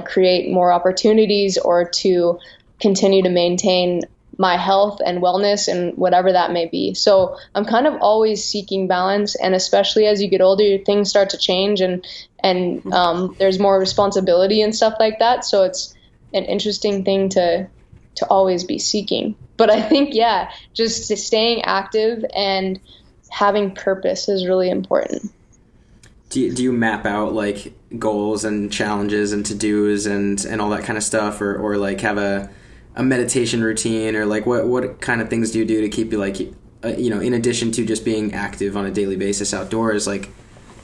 S3: create more opportunities or to continue to maintain my health and wellness and whatever that may be. So I'm kind of always seeking balance, and especially as you get older, things start to change and there's more responsibility and stuff like that. So it's an interesting thing to always be seeking. But I think, just staying active and having purpose is really important.
S1: Do you map out goals and challenges and to-dos and all that kind of stuff, or have a meditation routine, or what kind of things do you do to keep you in addition to just being active on a daily basis outdoors,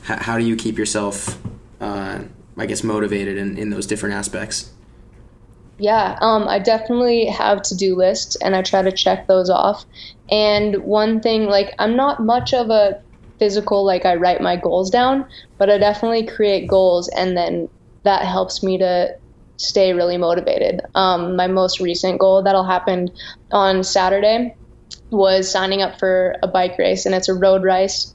S1: how do you keep yourself motivated in those different aspects?
S3: I definitely have to-do lists, and I try to check those off. And one thing, I'm not much of a physical, I write my goals down, but I definitely create goals, and then that helps me to stay really motivated. My most recent goal that'll happen on Saturday was signing up for a bike race, and it's a road race,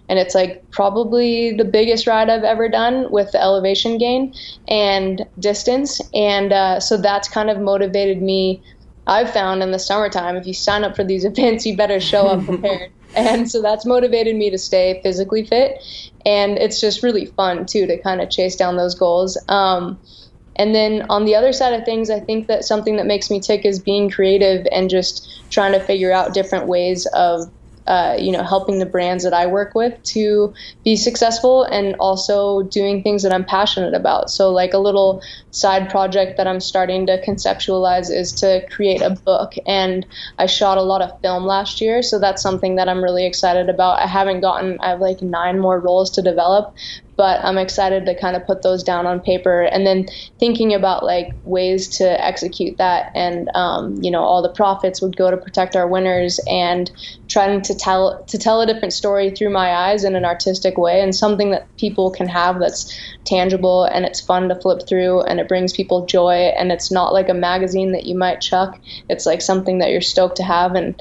S3: and it's probably the biggest ride I've ever done with the elevation gain and distance. And so that's kind of motivated me. I've found in the summertime, if you sign up for these events, you better show up prepared. And so that's motivated me to stay physically fit. And it's just really fun too to kind of chase down those goals. And then on the other side of things, I think that something that makes me tick is being creative and just trying to figure out different ways of, helping the brands that I work with to be successful, and also doing things that I'm passionate about. So a little side project that I'm starting to conceptualize is to create a book. And I shot a lot of film last year, so that's something that I'm really excited about. I have 9 more roles to develop, but I'm excited to kind of put those down on paper, and then thinking about like ways to execute that. And all the profits would go to protect our winners, and trying to tell a different story through my eyes in an artistic way, and something that people can have that's tangible and it's fun to flip through and it brings people joy, and it's not like a magazine that you might chuck. It's like something that you're stoked to have, and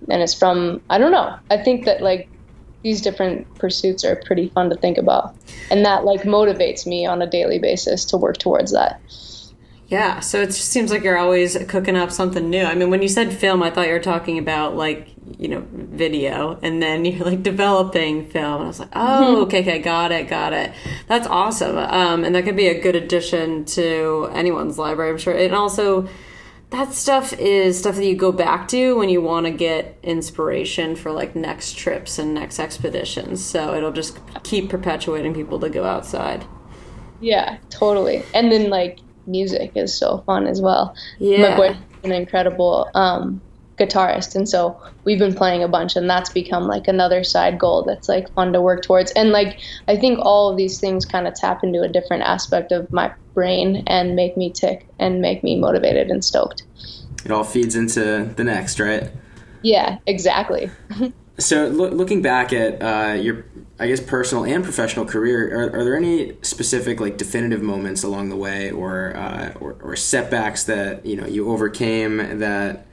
S3: it's from, I don't know, I think that like these different pursuits are pretty fun to think about, and that like motivates me on a daily basis to work towards that.
S4: Yeah, so it just seems like you're always cooking up something new. I mean, when you said film, I thought you were talking about like, video, and then you're like developing film, and I was like, oh, okay, got it. That's awesome. And that could be a good addition to anyone's library, I'm sure. And also, that stuff is stuff that you go back to when you want to get inspiration for like next trips and next expeditions. So it'll just keep perpetuating people to go outside.
S3: Yeah, totally. And then like music is so fun as well.
S4: Yeah.
S3: My boyfriend's an incredible guitarist, and so we've been playing a bunch, and that's become like another side goal that's like fun to work towards. And like I think all of these things kind of tap into a different aspect of my brain and make me tick and make me motivated and stoked.
S1: It all feeds into the next, right?
S3: Yeah, exactly.
S1: So looking back at your, I guess, personal and professional career, are there any specific like definitive moments along the way, or setbacks that you overcame that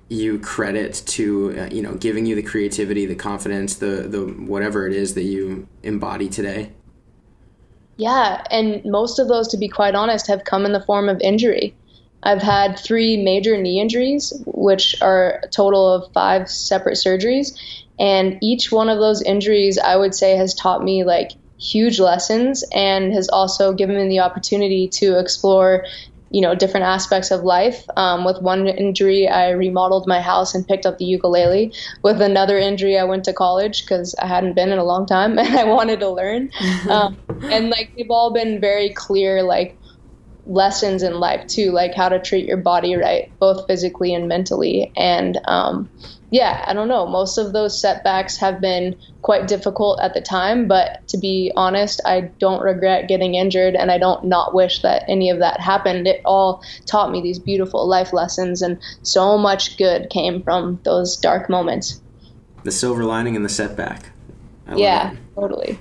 S1: you credit to giving you the creativity, the confidence, the whatever it is that you embody today?
S3: Yeah, and most of those, to be quite honest, have come in the form of injury. I've had 3 major knee injuries, which are a total of 5 separate surgeries. And each one of those injuries, I would say, has taught me like huge lessons, and has also given me the opportunity to explore different aspects of life. With one injury, I remodeled my house and picked up the ukulele. With another injury, I went to college because I hadn't been in a long time and I wanted to learn. And like they've all been very clear like lessons in life too, like how to treat your body right, both physically and mentally. And I don't know, most of those setbacks have been quite difficult at the time, but to be honest, I don't regret getting injured, and I don't not wish that any of that happened. It all taught me these beautiful life lessons, and so much good came from those dark moments.
S1: The silver lining in the setback.
S3: Yeah, totally.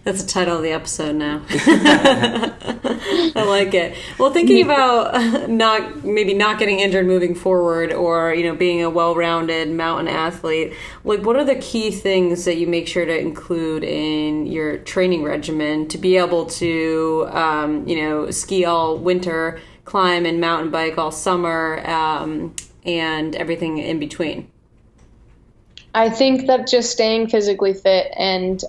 S4: That's the title of the episode now. I like it. Well, thinking about not getting injured moving forward, or being a well-rounded mountain athlete, like what are the key things that you make sure to include in your training regimen to be able to ski all winter, climb and mountain bike all summer, and everything in between?
S3: I think that just staying physically fit, and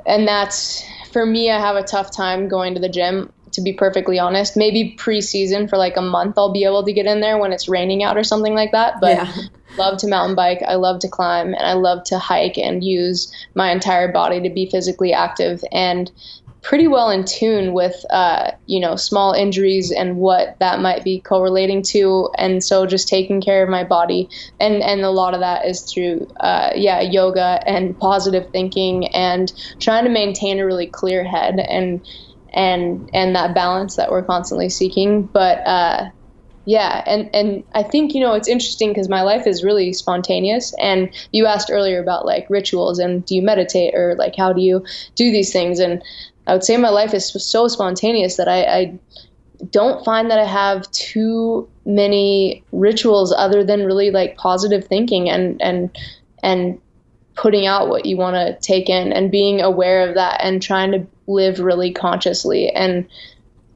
S3: that's, for me, I have a tough time going to the gym, to be perfectly honest. Maybe pre-season for like a month I'll be able to get in there when it's raining out or something like that. But yeah. I love to mountain bike, I love to climb, and I love to hike and use my entire body to be physically active, and pretty well in tune with, small injuries and what that might be correlating to. And so just taking care of my body. And a lot of that is through, yoga and positive thinking, and trying to maintain a really clear head and that balance that we're constantly seeking. But, and I think, it's interesting because my life is really spontaneous. And you asked earlier about like rituals and do you meditate, or like how do you do these things? And I would say my life is so spontaneous that I don't find that I have too many rituals other than really like positive thinking and putting out what you want to take in, and being aware of that and trying to live really consciously. And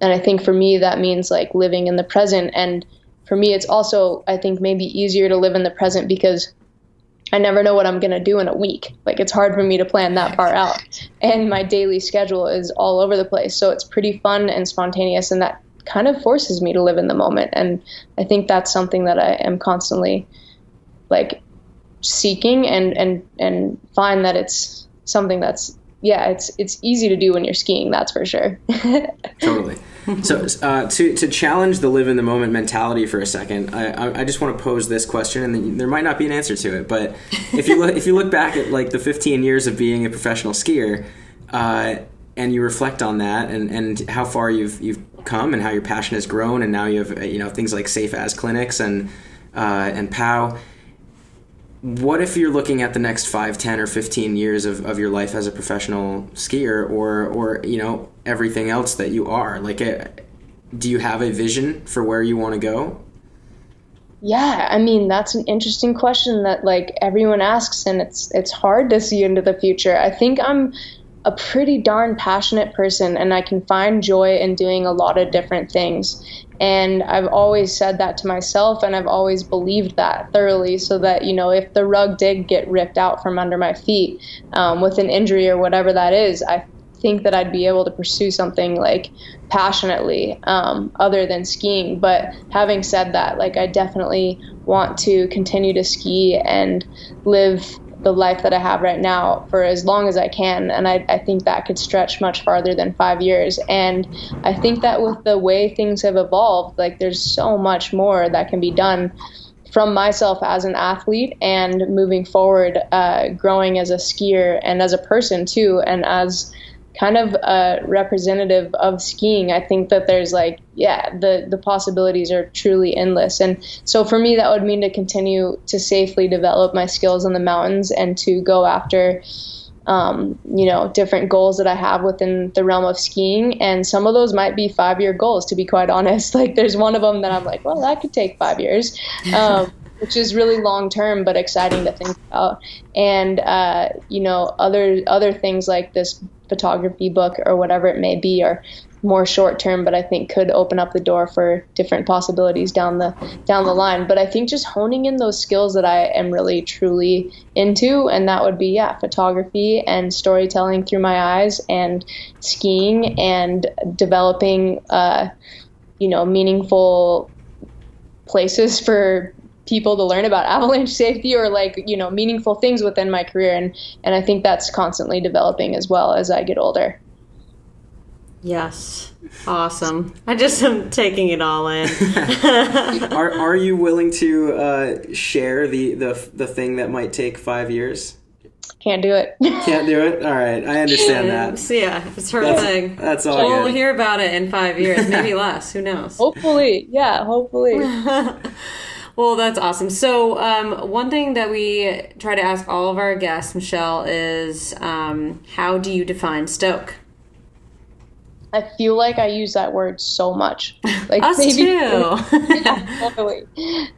S3: I think for me that means like living in the present. And for me it's also, I think, maybe easier to live in the present because I never know what I'm going to do in a week. Like it's hard for me to plan that far out, and my daily schedule is all over the place. So it's pretty fun and spontaneous, and that kind of forces me to live in the moment. And I think that's something that I am constantly like seeking, and find that it's something that's, it's easy to do when you're skiing. That's for sure.
S1: Totally. So to challenge the live in the moment mentality for a second, I just want to pose this question, and there might not be an answer to it, but if you look back at like the 15 years of being a professional skier, and you reflect on that and how far you've come and how your passion has grown, and now you have things like Safe As clinics and POW. What if you're looking at the next 5, 10, or 15 years of your life as a professional skier, or everything else that you are? Like, do you have a vision for where you want to go?
S3: Yeah, I mean, that's an interesting question that like everyone asks, and it's hard to see into the future. I think I'm a pretty darn passionate person, and I can find joy in doing a lot of different things. And I've always said that to myself, and I've always believed that thoroughly, so that, if the rug did get ripped out from under my feet with an injury or whatever that is, I think that I'd be able to pursue something like passionately other than skiing. But having said that, like, I definitely want to continue to ski and live the life that I have right now for as long as I can. And I think that could stretch much farther than 5 years. And I think that with the way things have evolved, like, there's so much more that can be done from myself as an athlete and moving forward, growing as a skier and as a person too, and as kind of a representative of skiing. I think that there's the possibilities are truly endless. And so for me, that would mean to continue to safely develop my skills on the mountains and to go after, different goals that I have within the realm of skiing. And some of those might be 5-year goals, to be quite honest. Like, there's one of them that I'm like, well, that could take 5 years. Which is really long term, but exciting to think about. And, other things like this photography book or whatever it may be are more short term, but I think could open up the door for different possibilities down the line. But I think just honing in those skills that I am really truly into, and that would be, photography and storytelling through my eyes, and skiing, and developing, meaningful places for people to learn about avalanche safety, or meaningful things within my career. And I think that's constantly developing as well as I get older.
S4: Yes. Awesome. I just am taking it all in.
S1: Are you willing to share the thing that might take 5 years?
S3: Can't do it.
S1: Can't do it? All right. I understand that.
S4: So yeah, it's her thing.
S1: That's all
S4: We'll
S1: good.
S4: hear about it in 5 years, maybe less. Who knows?
S3: Hopefully. Yeah, hopefully.
S4: Well, that's awesome. So one thing that we try to ask all of our guests, Michelle, is how do you define Stoke?
S3: I feel like I use that word so much. Like,
S4: us too.
S3: Yeah, totally.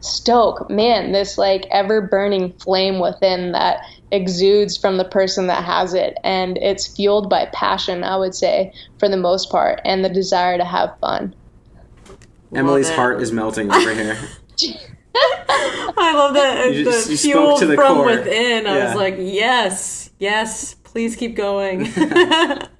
S3: Stoke, man, this ever burning flame within that exudes from the person that has it, and it's fueled by passion, I would say, for the most part, and the desire to have fun.
S1: Emily's heart is melting over here.
S4: I love that.
S1: You
S4: the
S1: spoke
S4: fuel
S1: to the
S4: from
S1: core.
S4: within. I
S1: Yeah.
S4: was like, yes, please keep going.
S1: That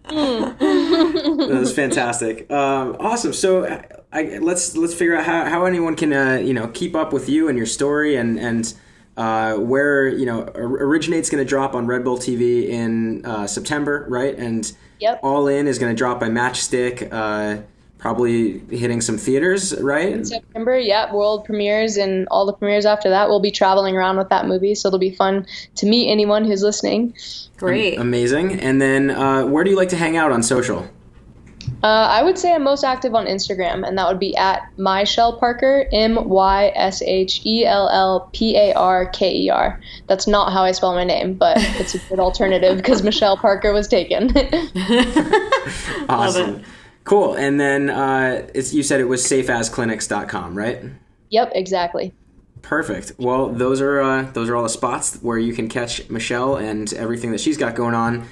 S1: was fantastic. Awesome. So let's figure out how anyone can keep up with you and your story, and where Originate's going to drop on Red Bull TV in September, right? And
S3: Yep.
S1: All In is going to drop by Matchstick. Probably hitting some theaters, right?
S3: In September, world premieres, and all the premieres after that. We'll be traveling around with that movie, so it'll be fun to meet anyone who's listening.
S4: Great.
S1: Amazing. And then where do you like to hang out on social?
S3: I would say I'm most active on Instagram, and that would be at myshellparker, MyShellParker. That's not how I spell my name, but it's a good alternative because Michelle Parker was taken.
S1: Awesome.
S4: Love it.
S1: Cool. And then you said it was safeasclinics.com, right?
S3: Yep, exactly.
S1: Perfect. Well, those are all the spots where you can catch Michelle and everything that she's got going on.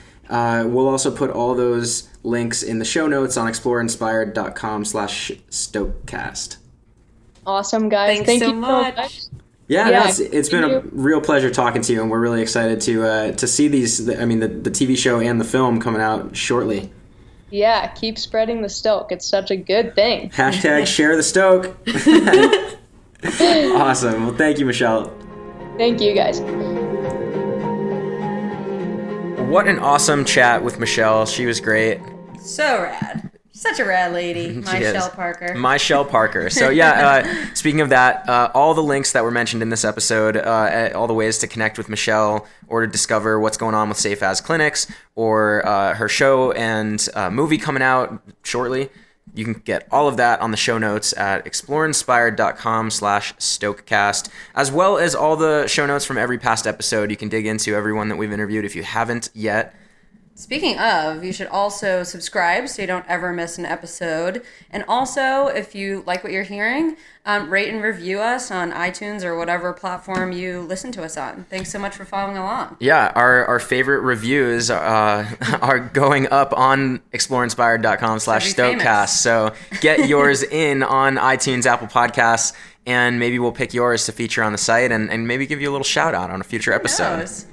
S1: We'll also put all those links in the show notes on exploreinspired.com/Stokecast.
S3: Awesome, guys.
S4: Thanks
S3: Thank
S4: so
S3: you
S4: much.
S1: Yeah, it's been a real pleasure talking to you, and we're really excited to see the TV show and the film coming out shortly.
S3: Yeah, keep spreading the Stoke. It's such a good thing.
S1: # share the Stoke. Awesome. Well, thank you, Michelle.
S3: Thank you, guys.
S1: What an awesome chat with Michelle. She was great.
S2: So rad. Such a rad lady, Michelle Parker.
S1: Michelle Parker. So yeah, speaking of that, all the links that were mentioned in this episode, all the ways to connect with Michelle or to discover what's going on with Safe As Clinics or her show and movie coming out shortly, you can get all of that on the show notes at exploreinspired.com/Stokecast, as well as all the show notes from every past episode. You can dig into everyone that we've interviewed if you haven't yet.
S2: Speaking of, you should also subscribe so you don't ever miss an episode. And also, if you like what you're hearing, rate and review us on iTunes or whatever platform you listen to us on. Thanks so much for following along.
S1: Yeah, our favorite reviews are going up on exploreinspired.com/Stokecast. So get yours in on iTunes, Apple Podcasts, and maybe we'll pick yours to feature on the site and maybe give you a little shout out on a future episode.
S2: Who knows?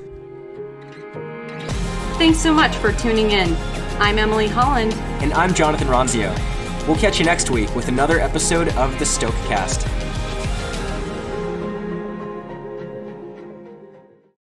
S4: Thanks so much for tuning in. I'm Emily Holland.
S5: And I'm Jonathan Ronzio. We'll catch you next week with another episode of the Stokecast.